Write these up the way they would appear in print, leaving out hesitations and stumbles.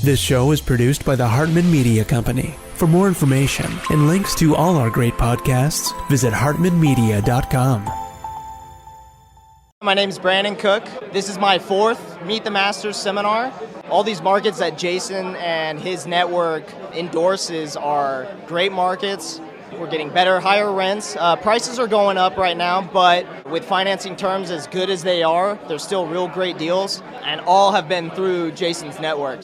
This show is produced by the Hartman Media Company. For more information and links to all our great podcasts, visit hartmanmedia.com. My name is Brandon Cook. This is my fourth Meet the Masters seminar. All these markets that Jason and his network endorses are great markets. We're getting better, higher rents. Prices are going up right now, but with financing terms as good as they are, there's still real great deals, and all have been through Jason's network.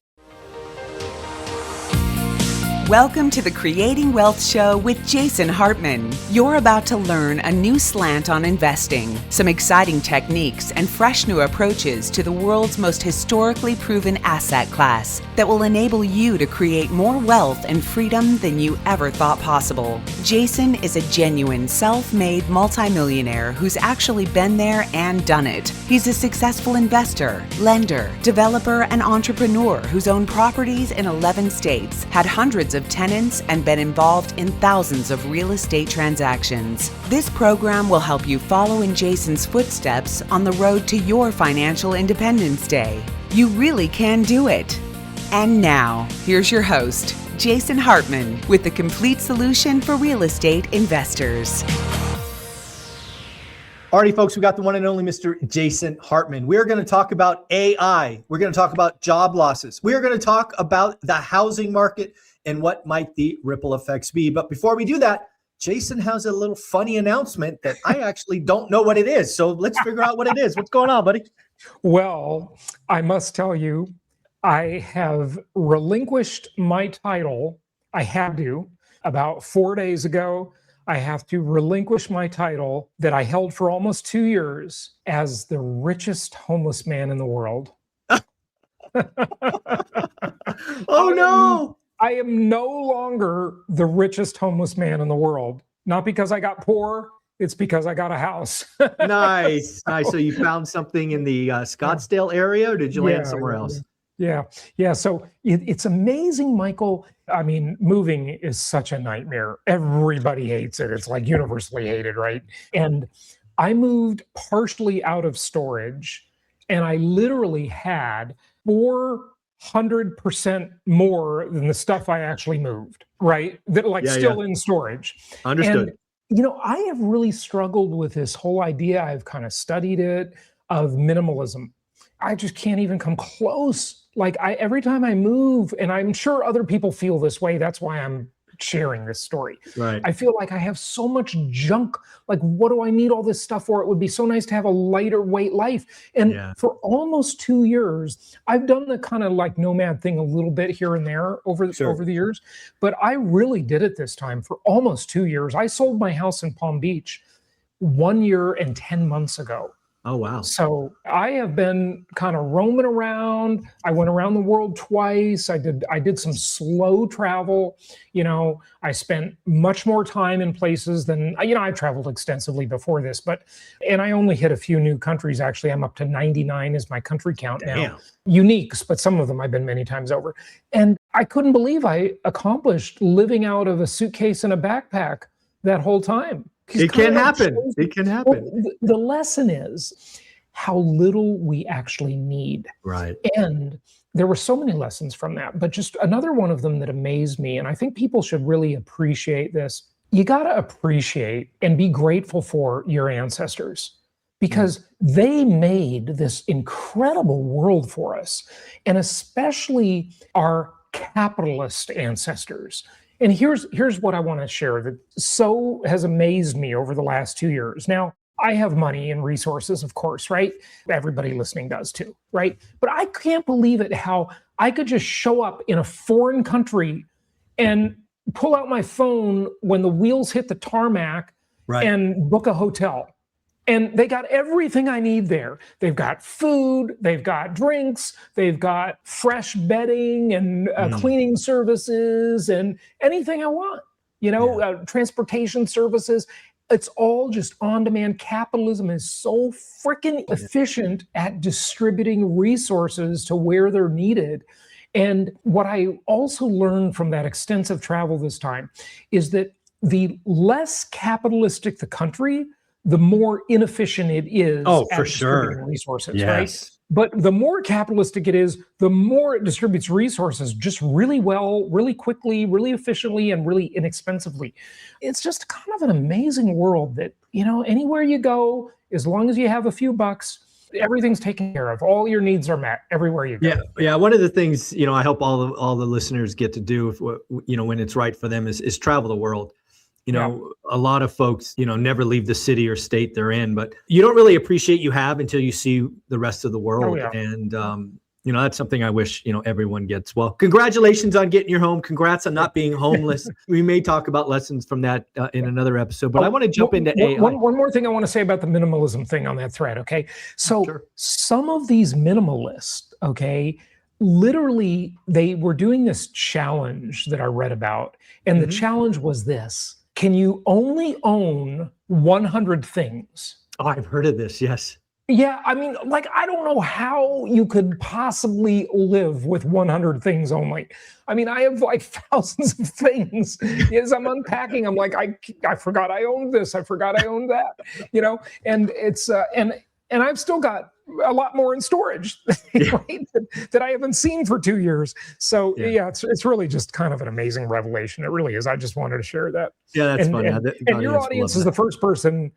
Welcome to the Creating Wealth Show with Jason Hartman. You're about to learn a new slant on investing, some exciting techniques, and fresh new approaches to the world's most historically proven asset class that will enable you to create more wealth and freedom than you ever thought possible. Jason is a genuine self-made multimillionaire who's actually been there and done it. He's a successful investor, lender, developer, and entrepreneur who's owned properties in 11 states, had hundreds of tenants, and been involved in thousands of real estate transactions. This program will help you follow in Jason's footsteps on the road to your financial independence day. You really can do it. And now, here's your host, Jason Hartman, with the complete solution for real estate investors. Alrighty, folks, we got the one and only Mr. Jason Hartman. We're going to talk about AI. We're going to talk about job losses. We are going to talk about the housing market and what might the ripple effects be. But before we do that, Jason has a little funny announcement that I actually don't know what it is. So let's figure out what it is. What's going on, buddy? Well, I must tell you, I have relinquished my title. I had to. About 4 days ago, I have to relinquish my title that I held for almost 2 years as the richest homeless man in the world. Oh, no. I am no longer the richest homeless man in the world. Not because I got poor, it's because I got a house. Nice. So you found something in the Scottsdale area, or did you land somewhere else? Yeah. So it's amazing, Michael. I mean, moving is such a nightmare. Everybody hates it. It's like universally hated, right? And I moved partially out of storage, and I literally had 400% more than the stuff I actually moved, right? That still in storage. Understood. And, I have really struggled with this whole idea. I've kind of studied it of minimalism. I just can't even come close. Every time I move, and I'm sure other people feel this way, that's why I'm sharing this story. Right. I feel like I have so much junk. Like, what do I need all this stuff for? It would be so nice to have a lighter weight life. And for almost 2 years, I've done the kind of like nomad thing a little bit here and there over the years, but I really did it this time for almost 2 years. I sold my house in Palm Beach 1 year and 10 months ago. Oh, wow. So I have been kind of roaming around. I went around the world twice. I did some slow travel. I spent much more time in places than, I've traveled extensively before this, and I only hit a few new countries. Actually, I'm up to 99 is my country count now. Uniques, but some of them I've been many times over. And I couldn't believe I accomplished living out of a suitcase and a backpack that whole time. It can happen. It can happen. Well, the lesson is how little we actually need. Right. And there were so many lessons from that, but just another one of them that amazed me, and I think people should really appreciate this. You got to appreciate and be grateful for your ancestors, because they made this incredible world for us, and especially our capitalist ancestors. And here's what I want to share that so has amazed me over the last 2 years. Now, I have money and resources, of course, right? Everybody listening does too, right? But I can't believe it how I could just show up in a foreign country and pull out my phone when the wheels hit the tarmac and book a hotel. And they got everything I need there. They've got food, they've got drinks, they've got fresh bedding and cleaning services and anything I want, transportation services. It's all just on demand. Capitalism is so freaking efficient at distributing resources to where they're needed. And what I also learned from that extensive travel this time is that the less capitalistic the country, the more inefficient it is for sure. Resources, yes. right? But the more capitalistic it is, the more it distributes resources just really well, really quickly, really efficiently, and really inexpensively. It's just kind of an amazing world that, anywhere you go, as long as you have a few bucks, everything's taken care of. All your needs are met everywhere you go. Yeah. One of the things, I hope all the listeners get to do, when it's right for them is travel the world. A lot of folks, never leave the city or state they're in, but you don't really appreciate you have until you see the rest of the world. Oh, yeah. And, that's something I wish, everyone gets. Well, congratulations on getting your home. Congrats on not being homeless. We may talk about lessons from that in another episode, but I want to jump into AI. One more thing I want to say about the minimalism thing on that thread. Okay. So some of these minimalists, literally they were doing this challenge that I read about. And the challenge was this: can you only own 100 things? Oh, I've heard of this. Yes. Yeah. I mean, I don't know how you could possibly live with 100 things only. I mean, I have thousands of things. As I'm unpacking, I'm like, I forgot I owned this. I forgot I owned that, and it's, and I've still got a lot more in storage right, that I haven't seen for 2 years. So it's really just kind of an amazing revelation. It really is. I just wanted to share that. Yeah, that's funny. And your audience is the first person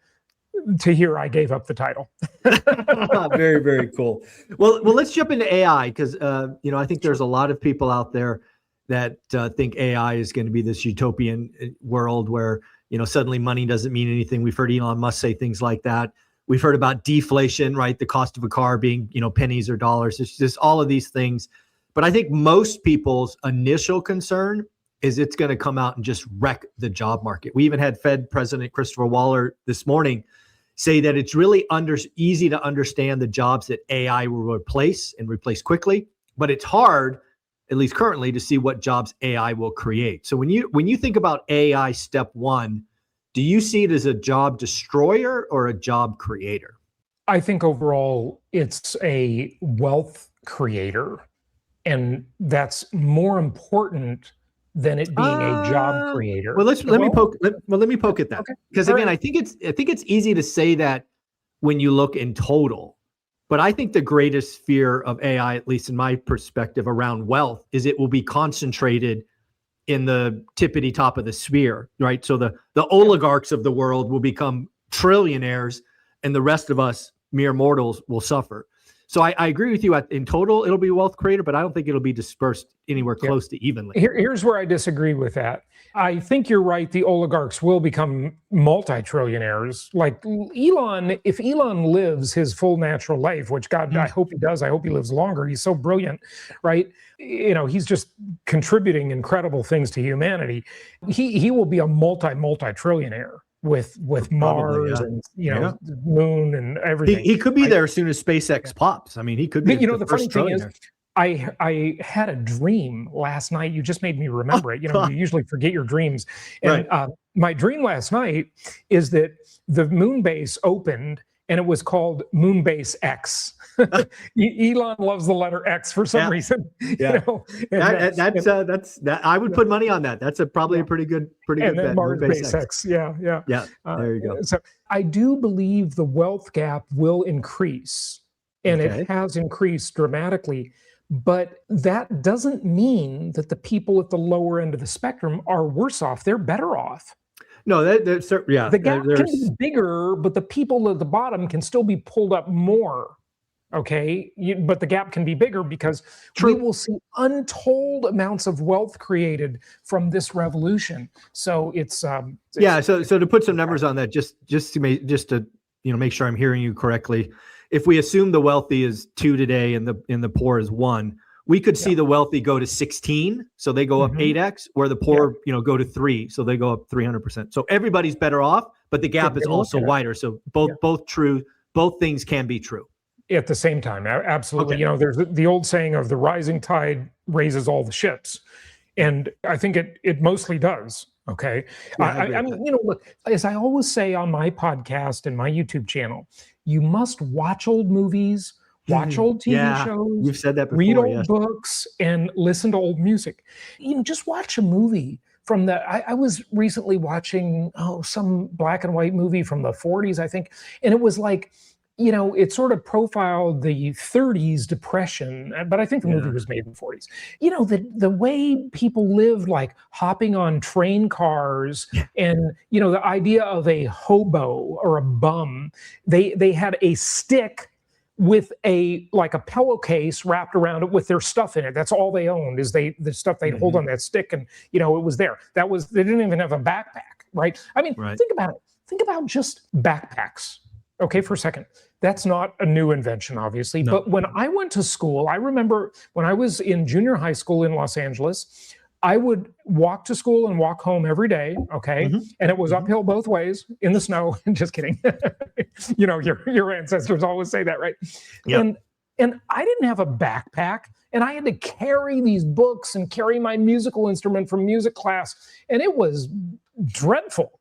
to hear I gave up the title. Very, very cool. Well, let's jump into AI because I think there's a lot of people out there that think AI is going to be this utopian world where suddenly money doesn't mean anything. We've heard Elon Musk say things like that. We've heard about deflation, right? The cost of a car being, pennies or dollars. It's just all of these things. But I think most people's initial concern is it's going to come out and just wreck the job market. We even had Fed President Christopher Waller this morning say that it's really easy to understand the jobs that AI will replace and replace quickly, but it's hard, at least currently, to see what jobs AI will create. So when you think about AI step one, do you see it as a job destroyer or a job creator? I think overall it's a wealth creator, and that's more important than it being a job creator. Well, let me poke at that. Because again, right. I think it's easy to say that when you look in total, but I think the greatest fear of AI, at least in my perspective around wealth, is it will be concentrated in the tippity top of the sphere, right? So the oligarchs of the world will become trillionaires and the rest of us mere mortals will suffer. So I agree with you. In total, it'll be wealth creator, but I don't think it'll be dispersed anywhere close to evenly. Here's where I disagree with that. I think you're right. The oligarchs will become multi-trillionaires. Like Elon, if Elon lives his full natural life, which God, I hope he does. I hope he lives longer. He's so brilliant, right? He's just contributing incredible things to humanity. He will be a multi-trillionaire. With Mars and moon and everything. He could be there as soon as SpaceX pops. I mean, he could be. The funny thing is, I had a dream last night. You just made me remember it. You usually forget your dreams. And my dream last night is that the moon base opened and it was called Moonbase X. Elon loves the letter X for some reason. Yeah. I would put money on that. That's probably a pretty good bet. Mars Base X. Yeah. There you go. So I do believe the wealth gap will increase, and it has increased dramatically. But that doesn't mean that the people at the lower end of the spectrum are worse off. They're better off. No, the gap can be bigger, but the people at the bottom can still be pulled up more. Okay, but the gap can be bigger because we will see untold amounts of wealth created from this revolution. So it's So to put some numbers on that, just to make sure I'm hearing you correctly. If we assume the wealthy is 2 today and the poor is 1, we could see the wealthy go to 16, so they go up 8x, where the poor, go to 3, so they go up 300%. So everybody's better off, but the gap is also wider. So both things can be true at the same time. Absolutely. Okay. There's the old saying of the rising tide raises all the ships, and I think it mostly does. Okay. I mean, look, as I always say on my podcast and my YouTube channel, you must watch old movies. Watch old TV shows. You've said that before. Read old books and listen to old music. Just watch a movie from I was recently watching some black and white movie from the 40s, I think. And it was like, it sort of profiled the 30s depression, but I think the movie was made in the 40s. The way people lived, like hopping on train cars, and the idea of a hobo or a bum. They had a stick with a pillowcase wrapped around it with their stuff in it. That's all they owned, is the stuff they'd hold on that stick, and it was there. They didn't even have a backpack, right? I mean, think about it. Think about just backpacks. Okay, for a second. That's not a new invention, obviously. No. But when I went to school, I remember when I was in junior high school in Los Angeles, I would walk to school and walk home every day, okay? And it was uphill both ways in the snow. Just kidding. Your ancestors always say that, right? Yep. And I didn't have a backpack, and I had to carry these books and carry my musical instrument from music class, and it was dreadful.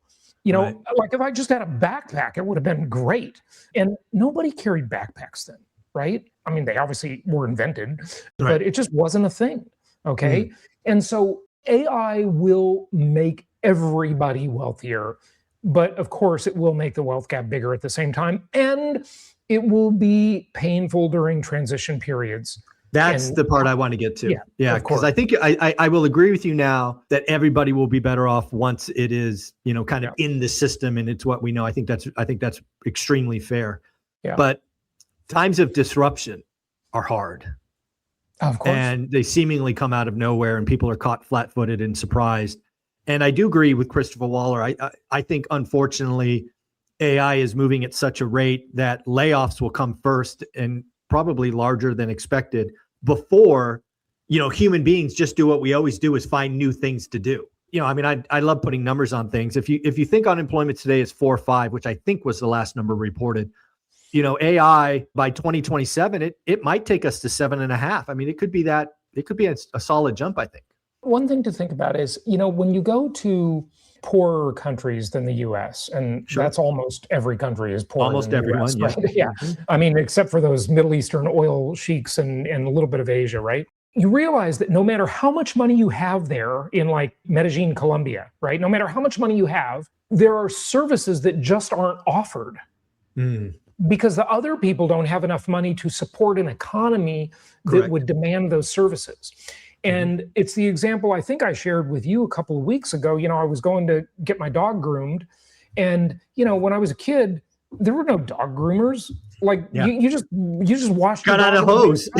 Like if I just had a backpack, it would have been great. And nobody carried backpacks then, right? I mean, they obviously were invented, but it just wasn't a thing, okay? And so AI will make everybody wealthier, but of course it will make the wealth gap bigger at the same time, and it will be painful during transition periods. That's the part I want to get to. Yeah, because I think I will agree with you now that everybody will be better off once it is, kind of in the system and it's what we know. I think that's extremely fair. Yeah. But times of disruption are hard. Of course. And they seemingly come out of nowhere, and people are caught flat-footed and surprised. And I do agree with Christopher Waller. I think, unfortunately, AI is moving at such a rate that layoffs will come first, and probably larger than expected, before, human beings just do what we always do, is find new things to do. I love putting numbers on things. If you think unemployment today is 4 or 5, which I think was the last number reported, AI by 2027, it might take us to 7.5. I mean, it could be a solid jump, I think. One thing to think about is, when you go to poorer countries than the U.S., and that's almost every country is poorer. Almost than the everyone, US, yeah. Right? Yeah. I mean, except for those Middle Eastern oil sheiks and a little bit of Asia, right? You realize that no matter how much money you have there in like Medellin, Colombia, right? No matter how much money you have, there are services that just aren't offered. Because the other people don't have enough money to support an economy that would demand those services. And it's the example I think I shared with you a couple of weeks ago. I was going to get my dog groomed. And, when I was a kid, there were no dog groomers. Like you just washed got out a hose.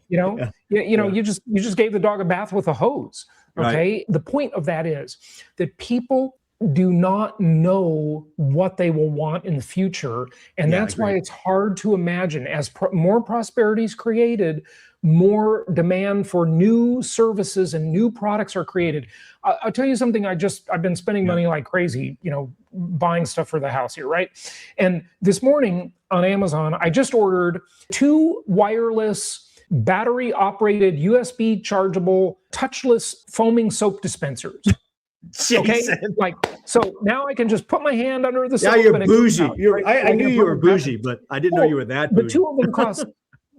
You just gave the dog a bath with a hose. Okay. Right. The point of that is that people do not know what they will want in the future. And that's why it's hard to imagine, as more prosperity is created, more demand for new services and new products are created. I'll tell you something. I've been spending money like crazy, buying stuff for the house here, right? And this morning on Amazon, I just ordered 2 wireless, battery-operated, USB chargeable, touchless foaming soap dispensers. Okay, so now I can just put my hand under the soap. Yeah, you're bougie. I knew you were bougie, but I didn't know you were that bougie. The 2 of them cost.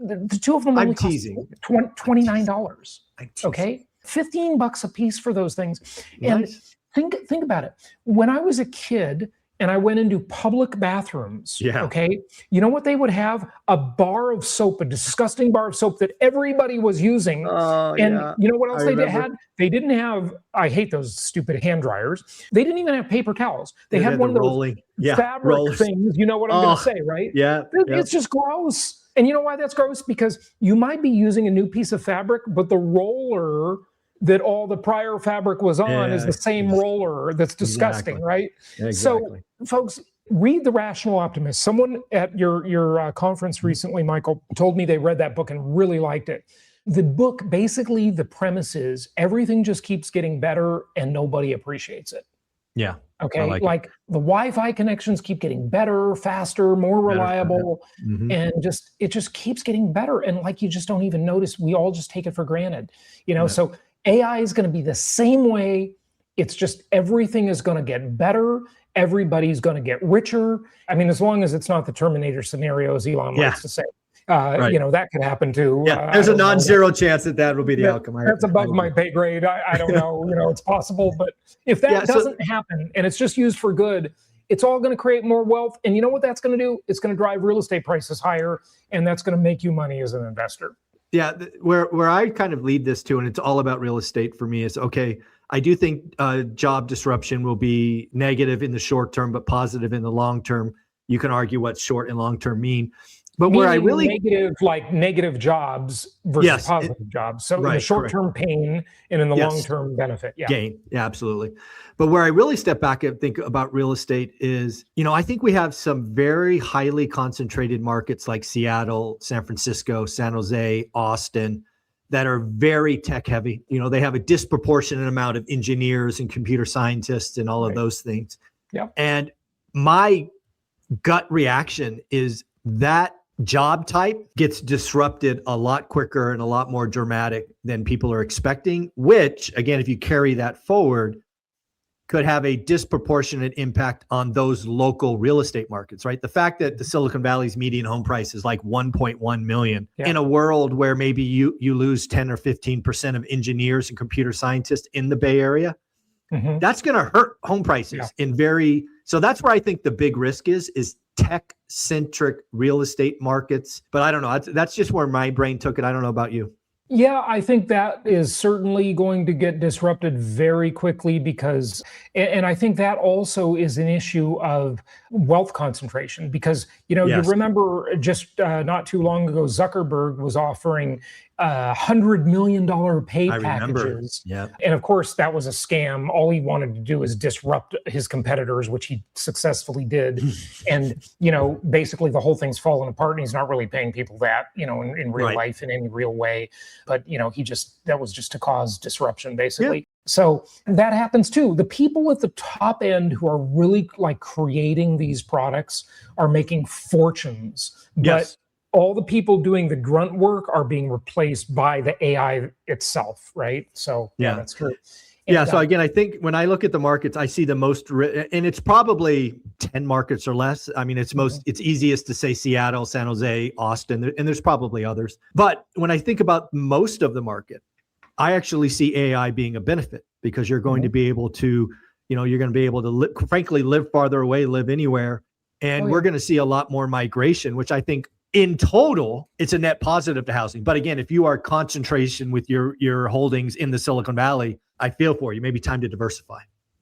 The 2 of them only cost $29. Okay, $15 a piece for those things. And think about it. When I was a kid and I went into public bathrooms, okay, you know what they would have? A bar of soap, a disgusting bar of soap that everybody was using. You know what else they had? They didn't have, I hate those stupid hand dryers. They didn't even have paper towels. They had one of those fabric things. You know what I'm going to say, right? Yeah. It's just gross. And you know why that's gross? Because you might be using a new piece of fabric, but the roller that all the prior fabric was on is the same roller. That's disgusting, right? Exactly. So, folks, read The Rational Optimist. Someone at your conference recently, Michael, told me they read that book and really liked it. The book, basically, the premise is everything just keeps getting better and nobody appreciates it. Yeah. Okay. Like the Wi-Fi connections keep getting better, faster, more reliable, and it just keeps getting better. And like, you just don't even notice. We all just take it for granted, So AI is going to be the same way. It's just everything is going to get better. Everybody's going to get richer. I mean, as long as it's not the Terminator scenario, as Elon likes to say. That could happen too. Yeah, there's a non-zero chance that will be the outcome. That's above my pay grade. I don't know. It's possible, but if that doesn't happen and it's just used for good, It's all going to create more wealth. And you know what that's going to do? It's going to drive real estate prices higher, and that's going to make you money as an investor. Yeah, where I kind of lead this to, and it's all about real estate for me, is okay, I do think job disruption will be negative in the short term, but positive in the long term. You can argue what short and long term mean. But where I really negative, like negative jobs versus positive jobs. So in the short term pain and in the long term benefit. Yeah. Gain. Yeah, absolutely. But where I really step back and think about real estate is, I think we have some very highly concentrated markets like Seattle, San Francisco, San Jose, Austin, that are very tech heavy. They have a disproportionate amount of engineers and computer scientists and all of those things. Yeah. And my gut reaction is that job type gets disrupted a lot quicker and a lot more dramatic than people are expecting, which, again, if you carry that forward, could have a disproportionate impact on those local real estate markets, right? The fact that the Silicon Valley's median home price is like 1.1 million in a world where maybe you lose 10 or 15% of engineers and computer scientists in the Bay Area, that's going to hurt home prices so that's where I think the big risk is tech-centric real estate markets. But I don't know. That's just where my brain took it. I don't know about you. Yeah, I think that is certainly going to get disrupted very quickly because, and I think that also is an issue of wealth concentration because, you remember just not too long ago, Zuckerberg was offering $100 million pay packages. Yeah. And of course, that was a scam. All he wanted to do is disrupt his competitors, which he successfully did. And, basically the whole thing's fallen apart and he's not really paying people that, in real life in any real way. But, that was just to cause disruption, basically. Yeah. So that happens too. The people at the top end who are really like creating these products are making fortunes. But all the people doing the grunt work are being replaced by the AI itself, right? So yeah, that's true. And, so again, I think when I look at the markets, I see the most, and it's probably 10 markets or less. I mean, it's easiest to say Seattle, San Jose, Austin, and there's probably others. But when I think about most of the market, I actually see AI being a benefit because you're going to be able to, you're going to be able to frankly live farther away, live anywhere. And we're going to see a lot more migration, which I think in total, it's a net positive to housing. But again, if you are concentration with your holdings in the Silicon Valley, I feel for you. Maybe time to diversify.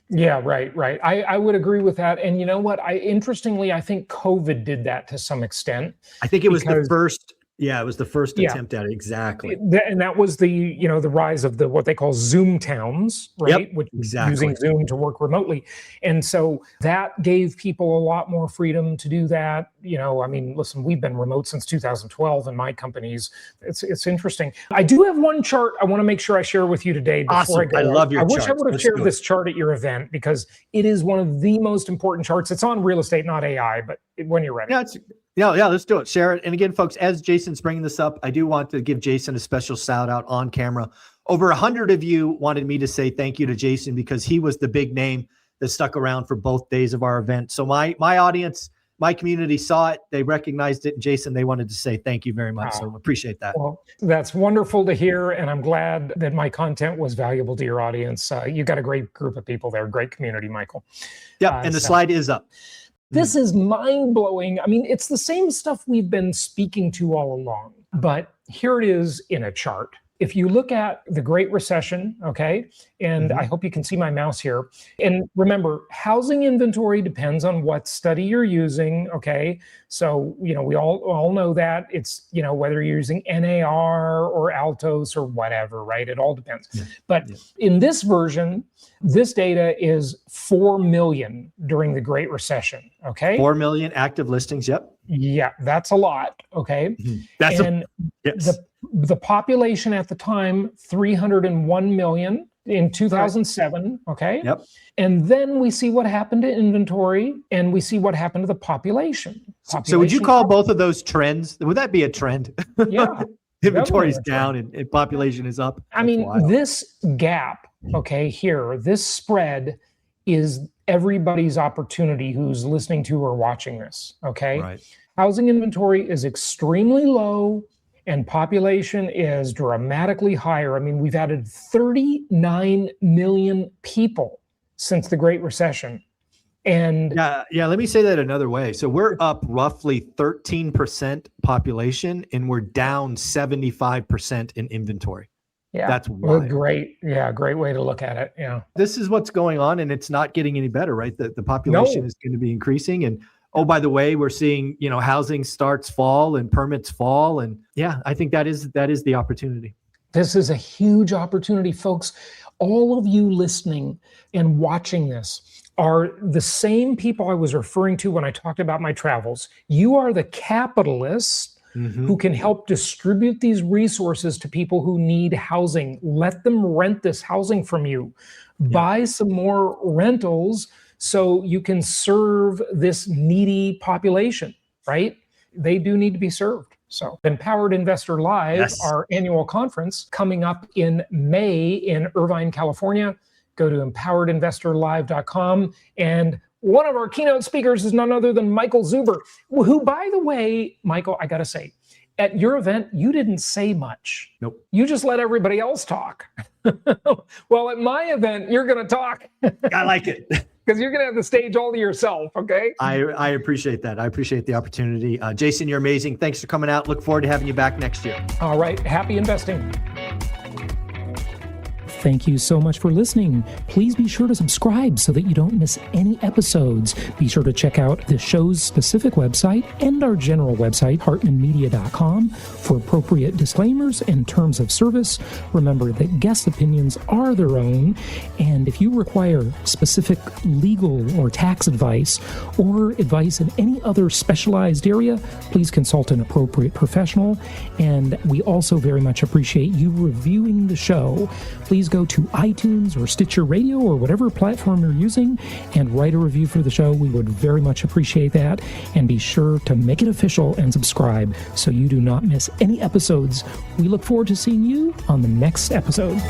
Yeah, right. I would agree with that. And you know what? Interestingly, I think COVID did that to some extent. I think it was the first. Yeah, it was the first attempt at it. Exactly. And that was the rise of what they call Zoom towns, right? Which using Zoom to work remotely. And so that gave people a lot more freedom to do that. Listen, we've been remote since 2012 in my companies. It's interesting. I do have one chart I want to make sure I share with you today before I go. I love your chart. I wish I would have shared this chart at your event because it is one of the most important charts. It's on real estate, not AI, but when you're ready. Yeah, let's do it. Share it. And again, folks, as Jason's bringing this up, I do want to give Jason a special shout out on camera. Over 100 of you wanted me to say thank you to Jason because he was the big name that stuck around for both days of our event. So my audience, my community saw it. They recognized it. And Jason, they wanted to say thank you very much. So appreciate that. Well, that's wonderful to hear. And I'm glad that my content was valuable to your audience. You got a great group of people there. Great community, Michael. Yep. And the slide is up. This is mind-blowing. I mean, it's the same stuff we've been speaking to all along, but here it is in a chart. If you look at the Great Recession, okay, and I hope you can see my mouse here. And remember, housing inventory depends on what study you're using, okay? So, we all know that. It's, whether you're using NAR or Altos or whatever, right? It all depends. But in this version, this data is 4 million during the Great Recession, okay? 4 million active listings, yep. Yeah, that's a lot, okay? The population at the time, 301 million in 2007, okay? Yep. And then we see what happened to inventory and we see what happened to the population. So would you call both of those trends? Would that be a trend? Yeah. Inventory is down and population is up. I mean, this gap, okay, here, this spread is everybody's opportunity who's listening to or watching this, okay? Right. Housing inventory is extremely low and population is dramatically higher. I mean, we've added 39 million people since the Great Recession. And yeah. Let me say that another way. So we're up roughly 13% population, and we're down 75% in inventory. yeah, That's wild. great way to look at it. Yeah. This is what's going on, and it's not getting any better, right? The population is going to be increasing. And oh, by the way, we're seeing, housing starts fall and permits fall. And yeah, I think that is the opportunity. This is a huge opportunity, folks. All of you listening and watching this are the same people I was referring to when I talked about my travels. You are the capitalists who can help distribute these resources to people who need housing. Let them rent this housing from you. Yeah. Buy some more rentals so you can serve this needy population, right? They do need to be served. So Empowered Investor Live, our annual conference coming up in May in Irvine, California. Go to empoweredinvestorlive.com. And one of our keynote speakers is none other than Michael Zuber, who, by the way, Michael, I got to say, at your event, you didn't say much. Nope. You just let everybody else talk. Well, at my event, you're going to talk. I like it. Because you're going to have the stage all to yourself, okay? I appreciate that. I appreciate the opportunity. Jason, you're amazing. Thanks for coming out. Look forward to having you back next year. All right. Happy investing. Thank you so much for listening. Please be sure to subscribe so that you don't miss any episodes. Be sure to check out the show's specific website and our general website, hartmanmedia.com, for appropriate disclaimers and terms of service. Remember that guest opinions are their own, and if you require specific legal or tax advice or advice in any other specialized area, please consult an appropriate professional. And we also very much appreciate you reviewing the show. Please go to iTunes or Stitcher Radio or whatever platform you're using and write a review for the show. We would very much appreciate that. And be sure to make it official and subscribe so you do not miss any episodes. We look forward to seeing you on the next episode.